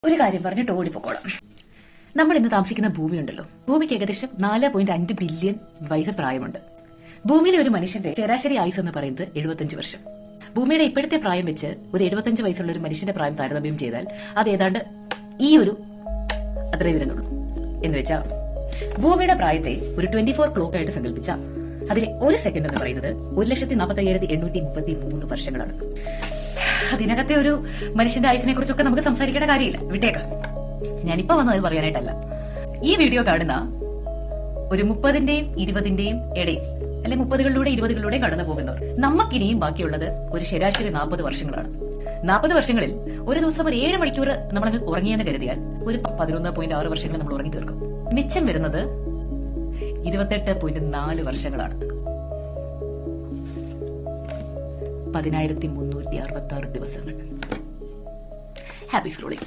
ഒരു കാര്യം പറഞ്ഞിട്ട് ഓടിപ്പോക്കോളാം. നമ്മൾ ഇന്ന് താമസിക്കുന്ന ഭൂമിയുണ്ടല്ലോ, ഭൂമിക്ക് ഏകദേശം 4.5 ബില്യൺ വയസ്സ് പ്രായമുണ്ട്. ഭൂമിയിലെ ഒരു മനുഷ്യന്റെ ശരാശരി ആയുസ് എന്ന് പറയുന്നത് 75 വർഷം. ഭൂമിയുടെ ഇപ്പോഴത്തെ പ്രായം വെച്ച് ഒരു 75 വയസ്സുള്ള ഒരു മനുഷ്യന്റെ പ്രായം താരതമ്യം ചെയ്താൽ അത് ഏതാണ്ട് ഈ ഒരു അത്രേ വരുന്നുള്ളൂ. എന്ന് വെച്ചാൽ ഭൂമിയുടെ പ്രായത്തെ ഒരു 24 ക്ലോക്ക് ആയിട്ട് സങ്കല്പിച്ച അതിലെ ഒരു സെക്കൻഡ് എന്ന് പറയുന്നത് 1,45,833 വർഷങ്ങളാണ്. അതിനകത്തെ ഒരു മനുഷ്യന്റെ ആയുസിനെ കുറിച്ചൊക്കെ നമുക്ക് സംസാരിക്കേണ്ട കാര്യമില്ല, വിട്ടേക്കാം. ഞാനിപ്പോ വന്നത് പറയാനായിട്ടല്ല. ഈ വീഡിയോ കാണുന്ന ഒരു 30ന്റെയും 20ന്റെയും ഇടയിൽ, അല്ലെ 30കളിലൂടെ 20കളിലൂടെ കടന്നു പോകുന്നവർ, നമുക്കിനിയും ബാക്കിയുള്ളത് ഒരു ശരാശരി 40 വർഷങ്ങളാണ്. 40 വർഷങ്ങളിൽ ഒരു ദിവസം ഒരു 7 മണിക്കൂർ നമ്മൾ ഉറങ്ങിയെന്ന് കരുതിയാൽ ഒരു 11.6 വർഷങ്ങൾ നമ്മൾ ഉറങ്ങി തീർക്കും. മിച്ചം വരുന്നത് 28.4 വർഷങ്ങളാണ്. 10,366 ദിവസങ്ങൾ. Happy scrolling.